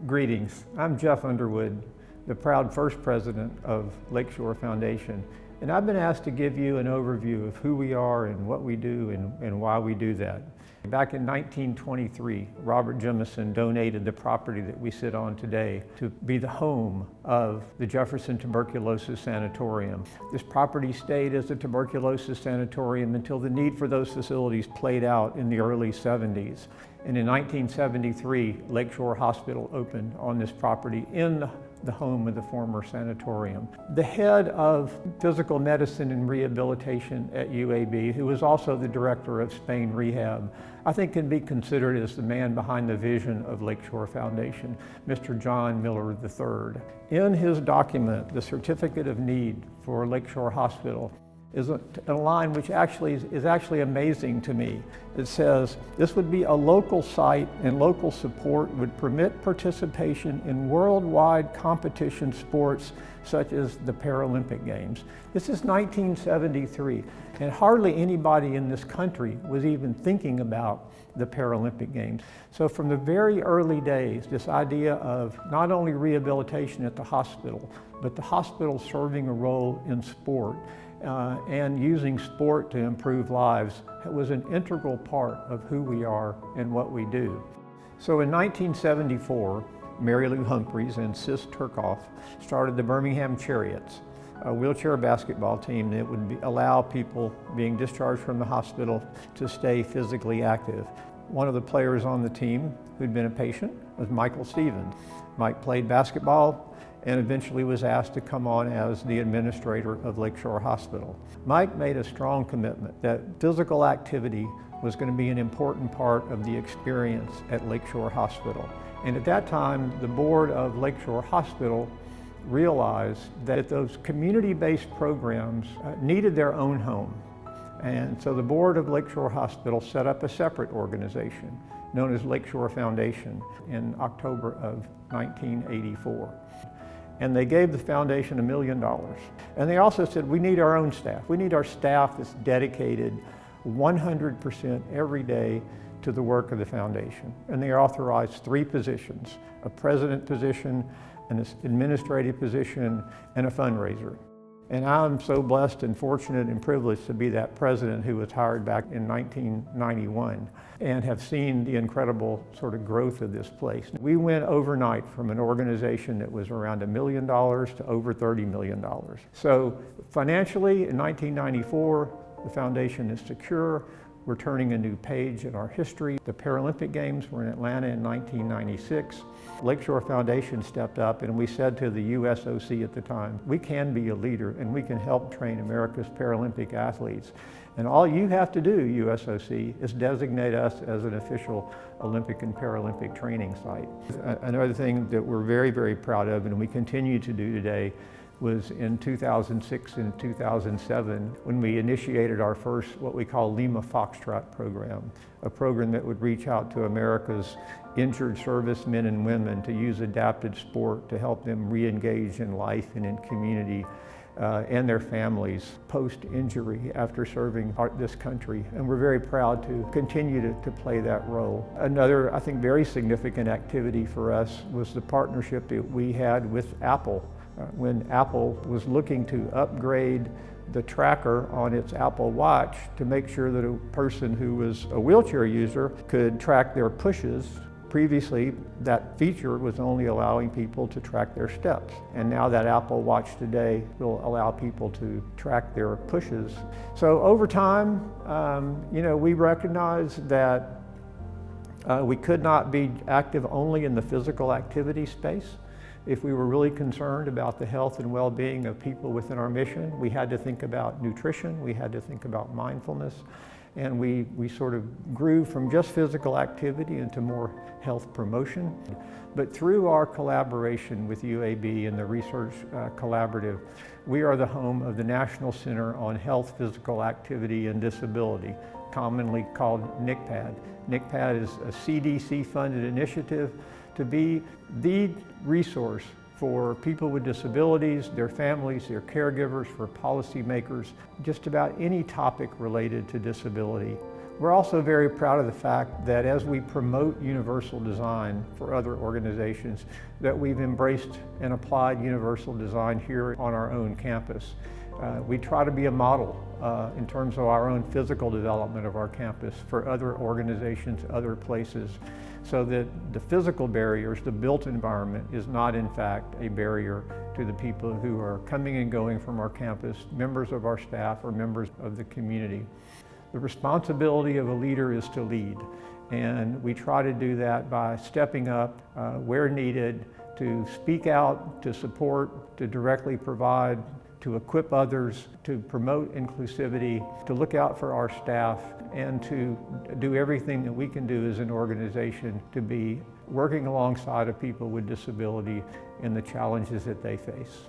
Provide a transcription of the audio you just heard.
Greetings. I'm Jeff Underwood, the proud first president of Lakeshore Foundation, and I've been asked to give you an overview of who we are and what we do and why we do that. Back in 1923, Robert Jemison donated the property that we sit on today to be the home of the Jefferson Tuberculosis Sanatorium. This property stayed as a tuberculosis sanatorium until the need for those facilities played out in the early 70s. And in 1973, Lakeshore Hospital opened on this property in the home of the former sanatorium. The head of physical medicine and rehabilitation at UAB, who was also the director of Spain Rehab, I think can be considered as the man behind the vision of Lakeshore Foundation, Mr. John Miller III. In his document, the Certificate of Need for Lakeshore Hospital, is a line which is actually amazing to me. It says, this would be a local site and local support would permit participation in worldwide competition sports such as the Paralympic Games. This is 1973, and hardly anybody in this country was even thinking about the Paralympic Games. So from the very early days, this idea of not only rehabilitation at the hospital, but the hospital serving a role in sport, and using sport to improve lives was an integral part of who we are and what we do. So in 1974, Mary Lou Humphreys and Sis Turkoff started the Birmingham Chariots, a wheelchair basketball team that would allow people being discharged from the hospital to stay physically active. One of the players on the team who'd been a patient was Michael Stevens. Mike played basketball and eventually was asked to come on as the administrator of Lakeshore Hospital. Mike made a strong commitment that physical activity was going to be an important part of the experience at Lakeshore Hospital. And at that time, the board of Lakeshore Hospital realized that those community-based programs needed their own home. And so the board of Lakeshore Hospital set up a separate organization known as Lakeshore Foundation in October of 1984. And they gave the foundation $1 million. And they also said, we need our own staff. We need our staff that's dedicated 100% every day to the work of the foundation. And they authorized 3 positions, a president position, an administrative position, and a fundraiser. And I'm so blessed and fortunate and privileged to be that president who was hired back in 1991 and have seen the incredible sort of growth of this place. We went overnight from an organization that was around $1 million to over $30 million. So financially, in 1994, the foundation is secure. We're turning a new page in our history. The Paralympic Games were in Atlanta in 1996. Lakeshore Foundation stepped up and we said to the USOC at the time, we can be a leader and we can help train America's Paralympic athletes. And all you have to do, USOC, is designate us as an official Olympic and Paralympic training site. Another thing that we're very, very proud of and we continue to do today was in 2006 and 2007 when we initiated our first what we call Lima Foxtrot program, a program that would reach out to America's injured servicemen and women to use adapted sport to help them re-engage in life and in community and their families post-injury after serving this country. And we're very proud to continue to play that role. Another, I think, very significant activity for us was the partnership that we had with Apple. When Apple was looking to upgrade the tracker on its Apple Watch to make sure that a person who was a wheelchair user could track their pushes. Previously, that feature was only allowing people to track their steps. And now that Apple Watch today will allow people to track their pushes. So over time, we recognize that we could not be active only in the physical activity space. If we were really concerned about the health and well-being of people within our mission, we had to think about nutrition, we had to think about mindfulness, and we sort of grew from just physical activity into more health promotion. But through our collaboration with UAB and the Research Collaborative, we are the home of the National Center on Health, Physical Activity, and Disability, commonly called NCPAD. NCPAD is a CDC-funded initiative to be the resource for people with disabilities, their families, their caregivers, for policymakers, just about any topic related to disability. We're also very proud of the fact that as we promote universal design for other organizations, that we've embraced and applied universal design here on our own campus. We try to be a model in terms of our own physical development of our campus for other organizations, other places, so that the physical barriers, the built environment, is not in fact a barrier to the people who are coming and going from our campus, members of our staff or members of the community. The responsibility of a leader is to lead, and we try to do that by stepping up where needed, to speak out, to support, to directly provide, to equip others, to promote inclusivity, to look out for our staff, and to do everything that we can do as an organization to be working alongside of people with disability in the challenges that they face.